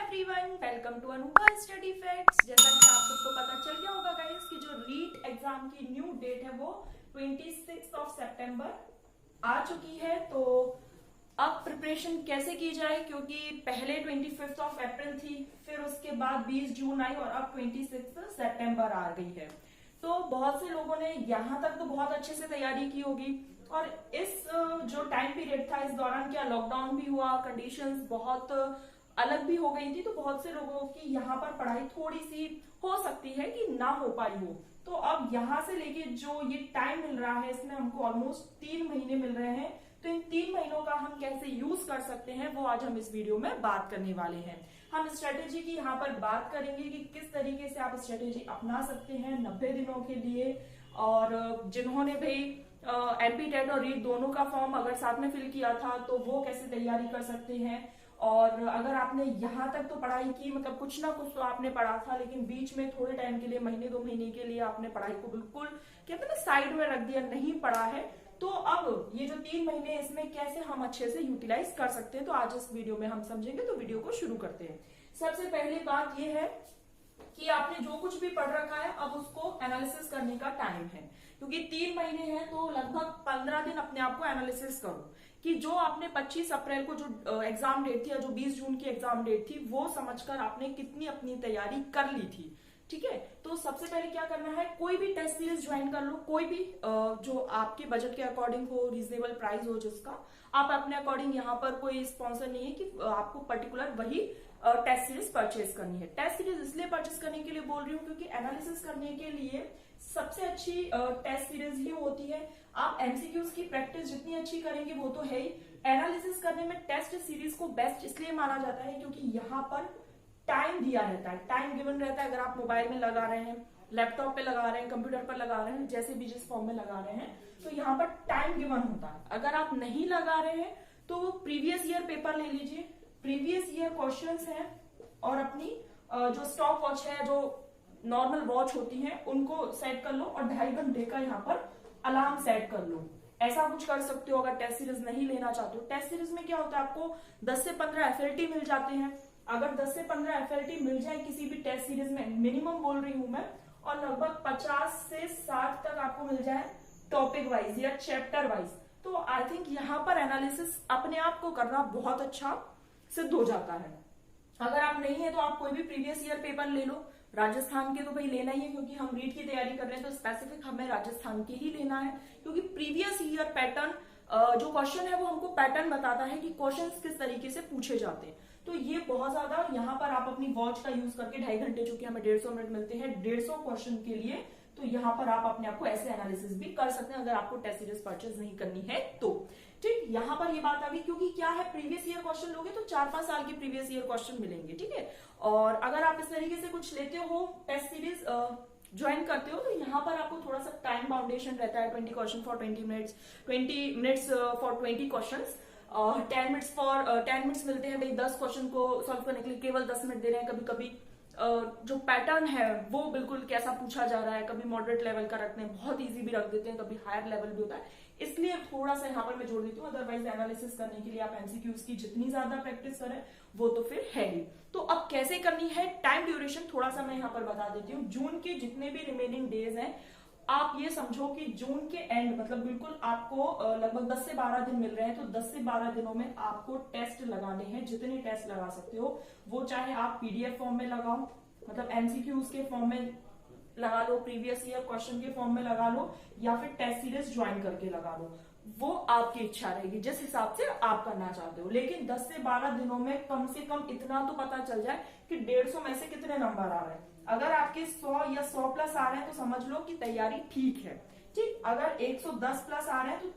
Everyone, welcome to अनुभव study facts. जैसा कि आप सबको पता चल गया होगा गाइस कि जो रीट एग्जाम की न्यू डेट है वो 26 सितंबर आ चुकी है। तो अब प्रिपरेशन कैसे की जाए, क्योंकि पहले 25 अप्रैल थी, फिर उसके बाद 20 जून आई और अब 26 सितंबर आ गई है। तो बहुत से लोगों ने यहाँ तक तो बहुत अच्छे से तैयारी की होगी और इस जो टाइम पीरियड था इस दौरान क्या लॉकडाउन भी हुआ, कंडीशंस बहुत अलग भी हो गई थी, तो बहुत से लोगों की यहाँ पर पढ़ाई थोड़ी सी हो सकती है कि ना हो पाई हो। तो अब यहाँ से लेके जो ये टाइम मिल रहा है इसमें हमको ऑलमोस्ट 3 महीने मिल रहे हैं। तो इन 3 महीनों का हम कैसे यूज कर सकते हैं वो आज हम इस वीडियो में बात करने वाले हैं। हम स्ट्रेटेजी की यहाँ पर बात करेंगे कि किस तरीके से आप स्ट्रेटेजी अपना सकते हैं 90 दिनों के लिए। और जिन्होंने भाई एमपी टेट और रीट दोनों का फॉर्म अगर साथ में फिल किया था तो वो कैसे तैयारी कर सकते हैं। और अगर आपने यहाँ तक तो पढ़ाई की, मतलब कुछ ना कुछ तो आपने पढ़ा था, लेकिन बीच में थोड़े टाइम के लिए, महीने 2 महीने के लिए आपने पढ़ाई को बिल्कुल कहते हैं ना साइड में रख दिया, नहीं पढ़ा है, तो अब ये जो 3 महीने इसमें कैसे हम अच्छे से यूटिलाइज कर सकते हैं, तो आज इस वीडियो में हम समझेंगे। तो वीडियो को शुरू करते हैं। सबसे पहली बात ये है कि आपने जो कुछ भी पढ़ रखा है अब उसको एनालिसिस करने का टाइम है, क्योंकि 3 महीने हैं तो लगभग 15 दिन अपने आप को एनालिसिस करो कि जो आपने 25 अप्रैल को जो एग्जाम डेट थी या जो 20 जून की एग्जाम डेट थी वो समझकर आपने कितनी अपनी तैयारी कर ली थी। ठीक है, तो सबसे पहले क्या करना है, कोई भी टेस्ट सीरीज ज्वाइन कर लो, कोई भी जो आपके बजट के अकॉर्डिंग हो, रीजनेबल प्राइस हो जिसका, आप अपने अकॉर्डिंग, यहाँ पर कोई स्पॉन्सर नहीं है कि आपको पर्टिकुलर वही टेस्ट सीरीज परचेज करनी है। टेस्ट सीरीज इसलिए परचेज करने के लिए बोल रही हूँ क्योंकि एनालिसिस करने के लिए सबसे अच्छी टेस्ट सीरीज ही होती है। आप एमसीक्यूज की प्रैक्टिस जितनी अच्छी करेंगे वो तो है ही, एनालिसिस करने में टेस्ट सीरीज को बेस्ट इसलिए माना जाता है क्योंकि यहाँ पर टाइम दिया रहता है, टाइम गिवन रहता है। अगर आप मोबाइल में लगा रहे हैं, लैपटॉप पे लगा रहे हैं, कंप्यूटर पर लगा रहे हैं, जैसे भी जिस फॉर्म में लगा रहे हैं, तो यहाँ पर टाइम गिवन होता है। अगर आप नहीं लगा रहे हैं तो प्रीवियस ईयर पेपर ले लीजिए, प्रीवियस ईयर क्वेश्चंस हैं, और अपनी जो स्टॉप वॉच है, जो नॉर्मल वॉच होती है, उनको सेट कर लो और 2.5 घंटे का यहाँ पर अलार्म सेट कर लो। ऐसा कुछ कर सकते हो अगर टेस्ट सीरीज नहीं लेना चाहते हो। टेस्ट सीरीज में क्या होता है, आपको 10 से 15 एफएलटी मिल जाते हैं। अगर 10 से 15 एफएलटी मिल जाए किसी भी टेस्ट सीरीज में, मिनिमम बोल रही हूं मैं, और लगभग 50 से 60 तक आपको मिल जाए टॉपिक वाइज या चैप्टर वाइज, तो आई थिंक यहाँ पर एनालिसिस अपने आप को करना बहुत अच्छा सिद्ध हो जाता है। अगर आप नहीं है तो आप कोई भी प्रीवियस ईयर पेपर ले लो। राजस्थान के तो भाई लेना ही है, क्योंकि हम रीट की तैयारी कर रहे हैं तो स्पेसिफिक हमें राजस्थान के ही लेना है, क्योंकि प्रीवियस ईयर पैटर्न जो क्वेश्चन है वो हमको पैटर्न बताता है कि क्वेश्चंस किस तरीके से पूछे जाते हैं। तो ये बहुत ज्यादा, यहाँ पर आप अपनी वॉच का यूज करके 2.5 घंटे, चूंकि हमें 150 मिनट मिलते हैं 150 क्वेश्चन के लिए, तो यहाँ पर आप अपने आप को ऐसे एनालिसिस भी कर सकते हैं अगर आपको टेस्ट सीरीज परचेज नहीं करनी है तो। ठीक, यहाँ पर ये बात आ गई, क्योंकि क्या है, प्रीवियस ईयर क्वेश्चन लोगे तो 4-5 साल के प्रीवियस ईयर क्वेश्चन मिलेंगे। ठीक है, और अगर आप इस तरीके से कुछ लेते हो, टेस्ट सीरीज ज्वाइन करते हो, तो यहाँ पर आपको थोड़ा सा टाइम बाउंडेशन रहता है। 20 question for 20 minutes, 20 minutes for 20 question, 10 minutes for 10 minutes मिलते हैं भाई 10 क्वेश्चन को सॉल्व करने के लिए, केवल 10 मिनट दे रहे हैं। कभी कभी जो पैटर्न है वो बिल्कुल कैसा पूछा जा रहा है, कभी मॉडरेट लेवल का रखते हैं, बहुत इजी भी रख देते हैं, कभी हायर लेवल भी होता है, इसलिए थोड़ा सा यहाँ पर मैं जोड़ देती हूँ। अदरवाइज एनालिसिस करने के लिए आप एमसीक्यूज की जितनी ज्यादा प्रैक्टिस करें वो तो फिर है ही। तो अब कैसे करनी है, टाइम ड्यूरेशन थोड़ा सा मैं यहाँ पर बता देती हूँ। जून के जितने भी रिमेनिंग डेज हैं, आप ये समझो कि जून के एंड, मतलब बिल्कुल आपको लगभग 10 से 12 दिन मिल रहे हैं, तो 10 से 12 दिनों में आपको टेस्ट लगाने हैं। जितने टेस्ट लगा सकते हो वो चाहे आप पीडीएफ फॉर्म में लगाओ, मतलब एमसीक्यूज के फॉर्म में लगा लो, प्रीवियस ईयर क्वेश्चन के फॉर्म में लगा लो, या फिर टेस्ट सीरीज ज्वाइन करके लगा लो, वो आपकी इच्छा रहेगी जिस हिसाब से आप करना चाहते हो। लेकिन 10 से 12 दिनों में कम से कम इतना तो पता चल जाए कि 150 में से कितने नंबर आ रहे हैं। अगर आपके 100 या 100 प्लस आ रहे हैं तो समझ लो कि तैयारी ठीक है। ठीक, अगर 110 प्लस आ रहे हैं तो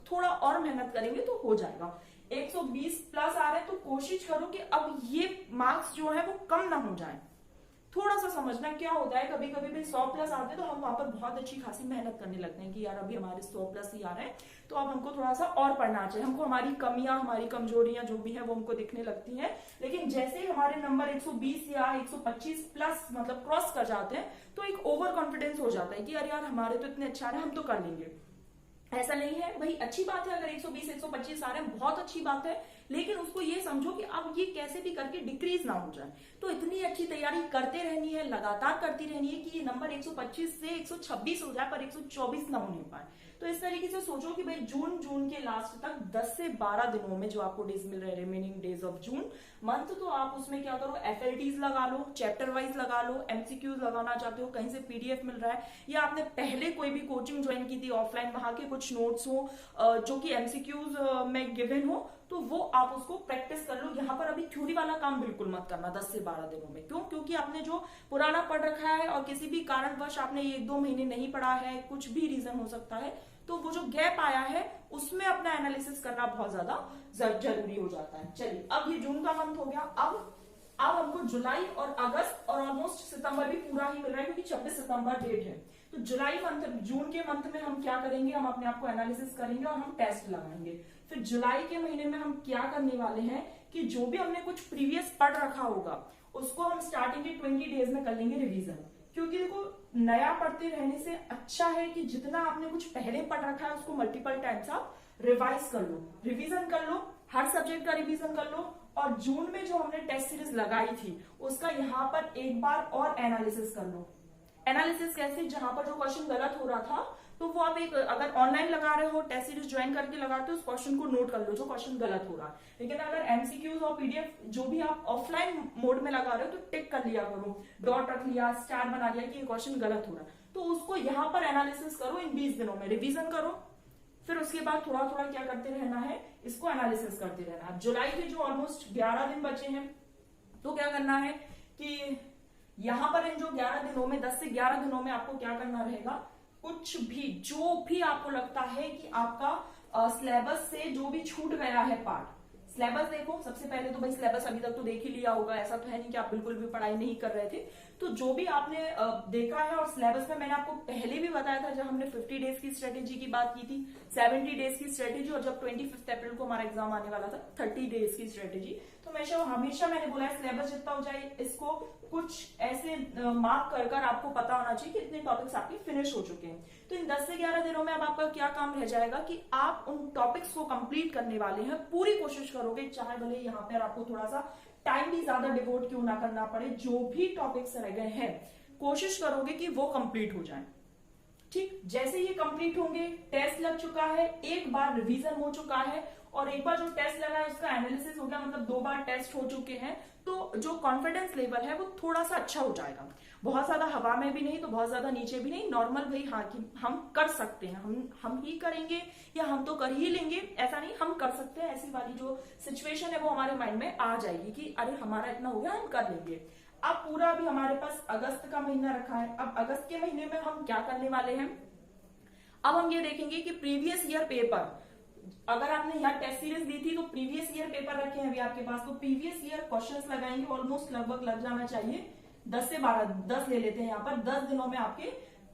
थोड़ा और मेहनत करेंगे तो हो जाएगा। 120 प्लस आ रहे हैं तो कोशिश करो कि अब ये मार्क्स जो है वो कम ना हो जाए। थोड़ा सा समझना क्या होता है, कभी कभी भी 100 प्लस आते हैं तो हम वहां पर बहुत अच्छी खासी मेहनत करने लगते हैं कि यार अभी हमारे 100 प्लस ही आ रहे हैं, तो अब हमको थोड़ा सा और पढ़ना चाहिए, हमको हमारी कमियां, हमारी कमजोरियां जो भी है वो हमको दिखने लगती हैं। लेकिन जैसे ही हमारे नंबर 120 या 125 प्लस मतलब क्रॉस कर जाते हैं तो एक ओवर कॉन्फिडेंस हो जाता है कि यार हमारे तो इतने अच्छे आ रहे हैं, हम तो कर लेंगे। ऐसा नहीं है, वही अच्छी बात है, अगर 120 125 आ रहे हैं बहुत अच्छी बात है, लेकिन उसको ये समझो कि अब ये कैसे भी करके डिक्रीज ना हो जाए। तो इतनी अच्छी तैयारी करते रहनी है, लगातार करती रहनी है कि ये नंबर 125 से 126 हो जाए पर 124 ना होने पाए। तो इस तरीके से सोचो कि भाई जून के लास्ट तक 10 से 12 दिनों में जो आपको डेज मिल रहे हैं, remaining days of June month, तो आप उसमें क्या करो, FLTs लगा लो, चैप्टर वाइज लगा लो, MCQs लगाना चाहते हो, कहीं से PDF मिल रहा है, या आपने पहले कोई भी कोचिंग ज्वाइन की थी ऑफलाइन, वहां के कुछ नोट्स हो जो कि MCQs में गिवन हो, तो वो आप उसको प्रैक्टिस कर लो। यहाँ पर अभी थ्योरी वाला काम बिल्कुल मत करना 10 से 12 दिनों में। क्यों? क्योंकि आपने जो पुराना पढ़ रखा है और किसी भी कारणवश आपने 1-2 महीने नहीं पढ़ा है, कुछ भी रीजन हो सकता है, तो वो जो गैप आया है उसमें अपना एनालिसिस करना बहुत ज्यादा जरूरी हो जाता है। चलिए, अब ये जून का मंथ हो गया। अब हमको जुलाई और अगस्त और ऑलमोस्ट सितंबर भी पूरा ही मिल रहा है क्योंकि 26 सितंबर डेट है। तो जून के मंथ में हम क्या करेंगे, हम अपने आप को एनालिसिस करेंगे और हम टेस्ट लगाएंगे। फिर जुलाई के महीने में हम क्या करने वाले हैं कि जो भी हमने कुछ प्रीवियस पढ़ रखा होगा उसको हम स्टार्टिंग के 20 डेज में कर लेंगे रिवीजन। क्योंकि देखो, नया पढ़ते रहने से अच्छा है कि जितना आपने कुछ पहले पढ़ रखा है उसको मल्टीपल टाइम्स आप रिवाइज कर लो, रिवीजन कर लो, हर सब्जेक्ट का रिवीजन कर लो। और जून में जो हमने टेस्ट सीरीज लगाई थी उसका यहाँ पर एक बार और एनालिसिस कर लो। एनालिसिस कैसे? जहां पर जो क्वेश्चन गलत हो रहा था तो वो आप एक, अगर ऑनलाइन लगा रहे हो, टेस्ट सीरीज ज्वाइन करके लगाते हो, उस क्वेश्चन को नोट कर लो जो क्वेश्चन गलत हो रहा है। लेकिन अगर MCQs और PDF जो भी आप ऑफलाइन मोड में लगा रहे हो तो टिक कर लिया करो, डॉट रख लिया, स्टार बना लिया कि ये क्वेश्चन गलत हो रहा है, तो उसको यहाँ पर एनालिसिस करो। इन 20 दिनों में रिविजन करो, फिर उसके बाद थोड़ा थोड़ा क्या करते रहना है, इसको एनालिसिस करते रहना। जुलाई के जो ऑलमोस्ट 11 दिन बचे हैं, तो क्या करना है कि यहां पर इन जो 11 दिनों में, 10 से 11 दिनों में आपको क्या करना रहेगा, कुछ भी जो भी आपको लगता है कि आपका सिलेबस से जो भी छूट गया है पार्ट, सिलेबस देखो। सबसे पहले तो भाई सिलेबस अभी तक तो देख ही लिया होगा, ऐसा तो है नहीं कि आप बिल्कुल भी पढ़ाई नहीं कर रहे थे। तो जो भी आपने देखा है, और सिलेबस में मैंने आपको पहले भी बताया था जब हमने 50 डेज की स्ट्रेटेजी की बात की थी, 70 डेज की स्ट्रेटेजी, और जब 25 अप्रैल को हमारा एग्जाम आने वाला था 30 डेज की स्ट्रेटेजी। तो हमेशा मैंने बोला है सिलेबस जितना हो जाए इसको कुछ ऐसे मार्क कर आपको पता होना चाहिए कि इतने टॉपिक्स आपके फिनिश हो चुके हैं। तो इन 10 से 11 दिनों में अब आपका क्या काम रह जाएगा कि आप उन टॉपिक्स को कंप्लीट करने वाले हैं। पूरी कोशिश करोगे, चाहे भले यहाँ पर आपको थोड़ा सा टाइम भी ज्यादा डिवोट क्यों ना करना पड़े, जो भी टॉपिक्स रह गए हैं कोशिश करोगे कि वो कंप्लीट हो जाए। ठीक, जैसे ये कंप्लीट होंगे, टेस्ट लग चुका है, एक बार रिवीजन हो चुका है, और एक बार जो टेस्ट लगा है उसका एनालिसिस हो गया, मतलब 2 बार टेस्ट हो चुके हैं, तो जो कॉन्फिडेंस लेवल है वो थोड़ा सा अच्छा हो जाएगा। बहुत ज्यादा हवा में भी नहीं तो बहुत ज्यादा नीचे भी नहीं, नॉर्मल भाई, हाँ कि हम कर सकते हैं, हम ही करेंगे या हम तो कर ही लेंगे, ऐसा नहीं, हम कर सकते हैं, ऐसी वाली जो सिचुएशन है वो हमारे माइंड में आ जाएगी कि अरे हमारा इतना हो गया, हम कर लेंगे। अब पूरा भी हमारे पास अगस्त का महीना रखा है। अब अगस्त के महीने में हम क्या करने वाले हैं, अब हम ये देखेंगे कि प्रीवियस ईयर पेपर, अगर आपने यहाँ टेस्ट सीरीज दी थी तो प्रीवियस ईयर पेपर रखे हैं अभी आपके पास, तो प्रीवियस ईयर क्वेश्चंस लगाएंगे। ऑलमोस्ट लगभग लग जाना चाहिए 10 से 12, 10 ले लेते हैं यहाँ पर। 10 दिनों में आपके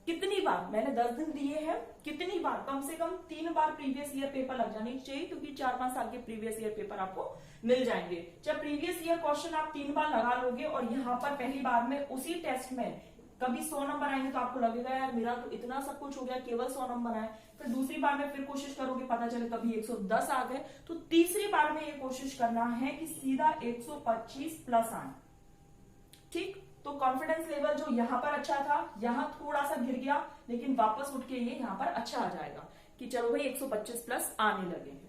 कितनी बार, मैंने 10 दिन दिए हैं, कितनी बार, कम से कम 3 बार प्रीवियस ईयर पेपर लग जाने चाहिए, क्योंकि 4-5 साल के प्रीवियस ईयर पेपर आपको मिल जाएंगे। जब प्रीवियस ईयर क्वेश्चन आप 3 बार लगा लोगे और यहाँ पर पहली बार में उसी टेस्ट में कभी 100 नंबर आएंगे तो आपको लगेगा यार मेरा तो इतना सब कुछ हो गया, केवल 100 नंबर आए। फिर दूसरी बार में फिर कोशिश करोगे, पता चले कभी 110 आ गए, तो तीसरी बार में ये कोशिश करना है कि सीधा 125 प्लस आए। ठीक, तो कॉन्फिडेंस लेवल जो यहाँ पर अच्छा था, यहाँ थोड़ा सा गिर गया, लेकिन वापस उठ के ये यहाँ पर अच्छा आ जाएगा कि चलो भाई 125 प्लस आने लगे हैं।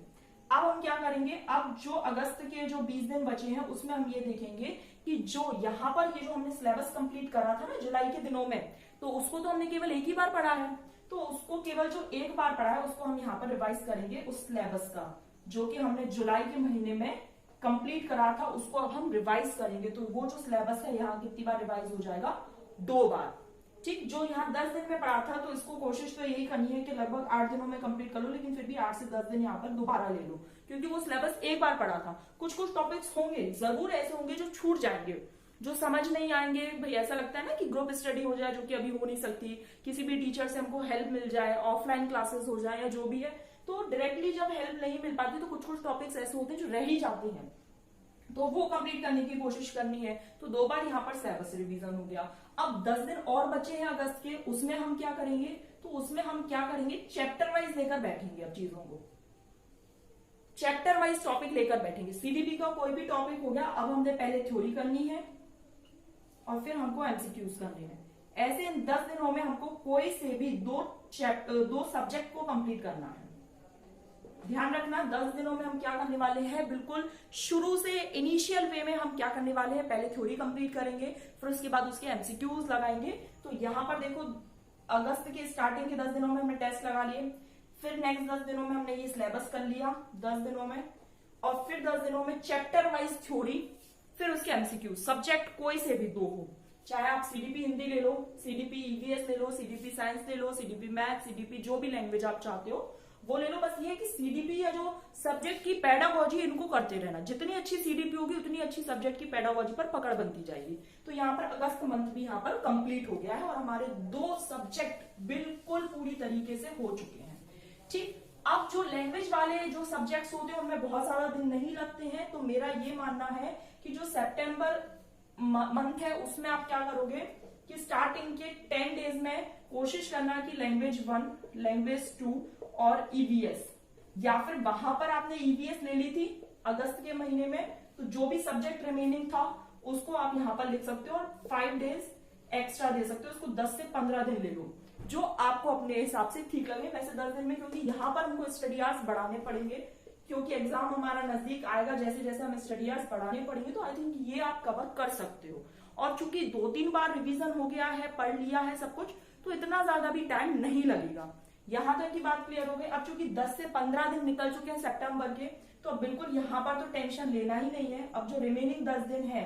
अब हम क्या करेंगे, अब जो अगस्त के जो 20 दिन बचे हैं उसमें हम ये देखेंगे कि जो यहाँ पर ये जो हमने सिलेबस कंप्लीट करा था ना जुलाई के दिनों में, तो उसको तो हमने केवल एक ही बार पढ़ा है, तो उसको केवल जो एक बार पढ़ा है उसको हम यहाँ पर रिवाइज करेंगे। उस सिलेबस का जो कि हमने जुलाई के महीने में कंप्लीट करा था उसको अब हम रिवाइज करेंगे। तो वो जो सिलेबस है यहाँ कितनी बार रिवाइज हो जाएगा, 2 बार। ठीक, जो यहाँ 10 दिन में पढ़ा था तो इसको कोशिश तो यही करनी है कि लगभग 8 दिनों में कंप्लीट कर लो, लेकिन फिर भी 8 से 10 दिन यहाँ पर दोबारा ले लो, क्योंकि वो सिलेबस एक बार पढ़ा था। कुछ टॉपिक्स होंगे, जरूर ऐसे होंगे जो छूट जाएंगे, जो समझ नहीं आएंगे। भाई ऐसा लगता है ना कि ग्रुप स्टडी हो जाए, जो कि अभी हो नहीं सकती, किसी भी टीचर से हमको हेल्प मिल जाए, ऑफलाइन क्लासेस हो जाए या जो भी है, तो डायरेक्टली जब हेल्प नहीं मिल पाती तो कुछ टॉपिक्स ऐसे होते हैं जो रह ही जाते हैं, तो वो कंप्लीट करने की कोशिश करनी है। तो 2 बार यहाँ पर सिलेबस रिवीजन हो गया। अब 10 दिन और बचे हैं अगस्त के, उसमें हम क्या करेंगे, तो उसमें हम क्या करेंगे, चैप्टर वाइज लेकर बैठेंगे अब चीजों को। चैप्टर वाइज टॉपिक लेकर बैठेंगे। सीडीपी का कोई भी टॉपिक हो गया, अब हमने पहले थ्योरी करनी है और फिर हमको एमसीक्यूज करने हैं। ऐसे इन 10 दिनों में हमको कोई से भी दो सब्जेक्ट को कंप्लीट करना है। ध्यान रखना 10 दिनों में हम क्या करने वाले हैं, बिल्कुल शुरू से इनिशियल वे में हम क्या करने वाले हैं, पहले थ्योरी कंप्लीट करेंगे, फिर उसके बाद उसके एमसीक्यूज लगाएंगे। तो यहां पर देखो अगस्त के स्टार्टिंग के 10 दिनों में हमने टेस्ट लगा लिए, फिर नेक्स्ट 10 दिनों में हमने ये सिलेबस कर लिया 10 दिनों में, और फिर 10 दिनों में चैप्टर वाइज थ्योरी, फिर उसके एमसीक्यू। सब्जेक्ट कोई से भी दो हो, चाहे आप सीडीपी हिंदी ले लो, सीडीपी ईवीएस ले लो, सीडीपी साइंस ले लो, सीडीपी मैथ, सीडीपी जो भी लैंग्वेज आप चाहते हो वो ले लो। बस ये है कि सीडीपी या जो सब्जेक्ट की पेडागोजी इनको करते रहना। जितनी अच्छी सीडीपी होगी उतनी अच्छी सब्जेक्ट की पेडागोजी पर पकड़ बनती जाएगी। तो यहाँ पर अगस्त मंथ भी यहाँ पर कंप्लीट हो गया है और हमारे 2 सब्जेक्ट बिल्कुल पूरी तरीके से हो चुके हैं। ठीक, अब जो लैंग्वेज वाले जो सब्जेक्ट्स होते हैं उनमें बहुत सारा दिन नहीं लगते हैं। तो मेरा ये मानना है कि जो सितंबर मंथ है उसमें आप क्या करोगे कि स्टार्टिंग के 10 डेज में कोशिश करना कि लैंग्वेज 1, लैंग्वेज 2 और ईवीएस, या फिर वहां पर आपने ईवीएस ले ली थी अगस्त के महीने में, तो जो भी सब्जेक्ट रिमेनिंग था उसको आप यहां पर लिख सकते हो और 5 डेज एक्स्ट्रा दे सकते हो। उसको 10 से 15 दिन ले लो, जो आपको अपने हिसाब से ठीक लगे। वैसे 10 दिन में, क्योंकि यहाँ पर हमको स्टडी आवर्स बढ़ाने पड़ेंगे, क्योंकि एग्जाम हमारा नजदीक आएगा, जैसे जैसे हमें स्टडी आवर्स बढ़ाने पड़ेंगे, तो आई थिंक ये आप कवर कर सकते हो। और चूंकि 2-3 बार रिवीजन हो गया है, पढ़ लिया है सब कुछ, तो इतना ज्यादा भी टाइम नहीं लगेगा। यहां तक की बात क्लियर हो गई। अब चूंकि 10 से 15 दिन निकल चुके हैं सितंबर के, तो बिल्कुल यहाँ पर तो टेंशन लेना ही नहीं है। अब जो रिमेनिंग 10 दिन है,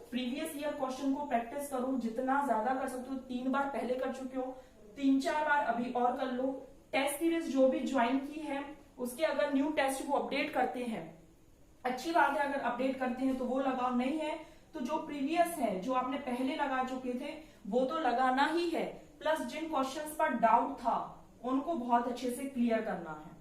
प्रीवियस ईयर क्वेश्चन को प्रैक्टिस करो, जितना ज्यादा कर सकते हो। 3 बार पहले कर चुके हो, 3-4 बार अभी और कर लो। टेस्ट सीरीज जो भी ज्वाइन की है उसके अगर न्यू टेस्ट को अपडेट करते हैं, अच्छी बात है, अगर अपडेट करते हैं तो वो लगाओ, नहीं है तो जो प्रीवियस है, जो आपने पहले लगा चुके थे वो तो लगाना ही है। प्लस जिन क्वेश्चंस पर डाउट था उनको बहुत अच्छे से क्लियर करना है।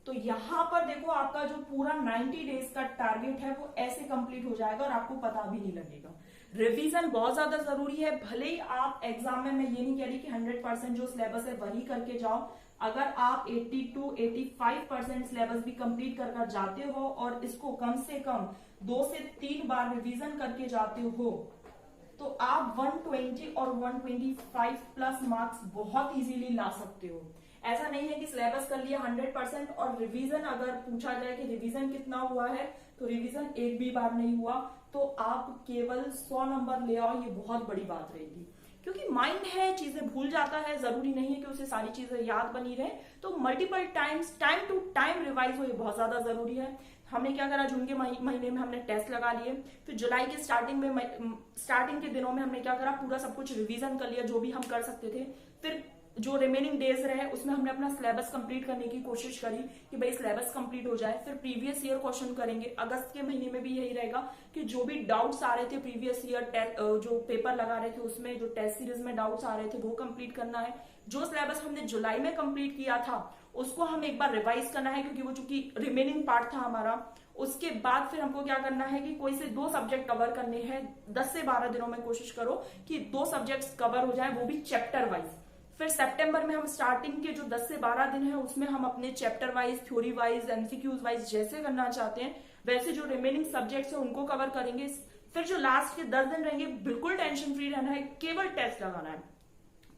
तो यहां पर देखो आपका जो पूरा 90 डेज का टारगेट है वो ऐसे कंप्लीट हो जाएगा और आपको पता भी नहीं लगेगा। रिवीजन बहुत ज्यादा जरूरी है। भले ही आप एग्जाम में, मैं ये नहीं कह रही कि 100% जो सिलेबस है वही करके जाओ। अगर आप 80-85% सिलेबस भी कंप्लीट कर जाते हो और इसको कम से कम 2 से 3 बार रिवीजन करके जाते हो, तो आप 120 और 125 प्लस मार्क्स बहुत इजीली ला सकते हो। ऐसा नहीं है कि सिलेबस कर लिया 100% और रिवीजन अगर पूछा जाए कि रिवीजन कितना हुआ है, तो रिवीजन एक भी बार नहीं हुआ, तो आप केवल 100 नंबर ले आओ, ये बहुत बड़ी बात रहेगी। क्योंकि माइंड है, चीजें भूल जाता है, जरूरी नहीं है कि उसे सारी चीजें याद बनी रहे। तो multiple times, time to time revise हो, ये बहुत ज्यादा जरूरी है। हमने क्या करा, जून के महीने में हमने टेस्ट लगा लिए, फिर जुलाई के स्टार्टिंग के दिनों में हमने क्या करा, पूरा सब कुछ रिवीजन कर लिया जो भी हम कर सकते थे। फिर जो रिमेनिंग डेज रहे उसमें हमने अपना सिलेबस कंप्लीट करने की कोशिश करी कि भाई सिलेबस कंप्लीट हो जाए। फिर प्रीवियस ईयर क्वेश्चन करेंगे। अगस्त के महीने में भी यही रहेगा कि जो भी डाउट्स आ रहे थे प्रीवियस ईयर जो पेपर लगा रहे थे उसमें, जो टेस्ट सीरीज में डाउट्स आ रहे थे वो कंप्लीट करना है। जो सिलेबस हमने जुलाई में कंप्लीट किया था उसको हम एक बार रिवाइज करना है, क्योंकि वो चूंकि रिमेनिंग पार्ट था हमारा। उसके बाद फिर हमको क्या करना है कि कोई से 2 सब्जेक्ट कवर करने हैं। 10 से 12 दिनों में कोशिश करो कि 2 सब्जेक्ट्स कवर हो जाए, वो भी चैप्टर वाइज। फिर सितंबर में हम स्टार्टिंग के जो 10 से 12 दिन है उसमें हम अपने chapter wise, theory wise, MCQs wise जैसे करना चाहते हैं वैसे जो रिमेनिंग सब्जेक्ट्स है उनको कवर करेंगे। फिर जो लास्ट के 10 दिन रहेंगे बिल्कुल टेंशन फ्री रहना है, केवल टेस्ट लगाना है।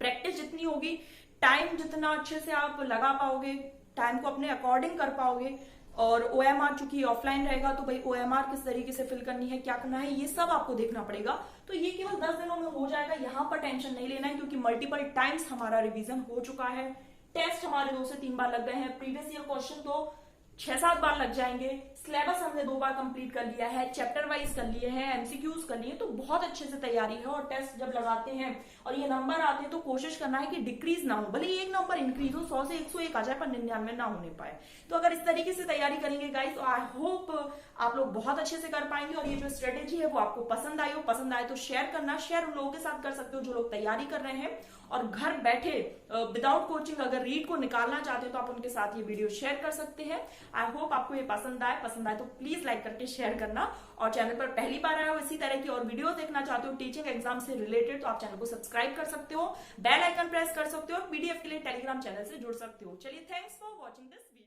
प्रैक्टिस जितनी होगी, टाइम जितना अच्छे से आप लगा पाओगे, टाइम को अपने अकॉर्डिंग कर पाओगे। और ओएमआर चूंकि ऑफलाइन रहेगा तो भाई ओएमआर किस तरीके से फिल करनी है, क्या करना है, ये सब आपको देखना पड़ेगा। तो ये केवल 10 दिनों में हो जाएगा, यहाँ पर टेंशन नहीं लेना है, क्योंकि मल्टीपल टाइम्स हमारा रिवीजन हो चुका है। टेस्ट हमारे 2 से 3 बार लग गए हैं, प्रीवियस ईयर क्वेश्चन तो 6-7 बार लग जाएंगे। सिलेबस हमने 2 बार कंप्लीट कर लिया है, चैप्टर वाइज कर लिए हैं, एमसीक्यूज कर लिए, तो बहुत अच्छे से तैयारी है। और टेस्ट जब लगाते हैं और ये नंबर आते हैं तो कोशिश करना है कि डिक्रीज ना हो, भले ही 1 नंबर इंक्रीज हो, 100 से 101 आ जाए पर 99 ना होने पाए। तो अगर इस तरीके से तैयारी करेंगे गाइस, तो आई होप आप लोग बहुत अच्छे से कर पाएंगे। और ये जो स्ट्रेटेजी है वो आपको पसंद आई हो, पसंद आए तो शेयर करना। शेयर उन लोगों के साथ कर सकते हो जो लोग तैयारी कर रहे हैं और घर बैठे विदाउट कोचिंग अगर रीड को निकालना चाहते हो तो आप उनके साथ ये वीडियो शेयर कर सकते हैं। आई होप आपको ये पसंद आए तो प्लीज लाइक करके शेयर करना। और चैनल पर पहली बार आए हो, इसी तरह की और वीडियो देखना चाहते हो टीचिंग एग्जाम से रिलेटेड, तो आप चैनल को सब्सक्राइब कर सकते हो, बेल आइकन प्रेस कर सकते हो और पीडीएफ के लिए टेलीग्राम चैनल से जुड़ सकते हो। चलिए, थैंक्स फॉर वॉचिंग दिस।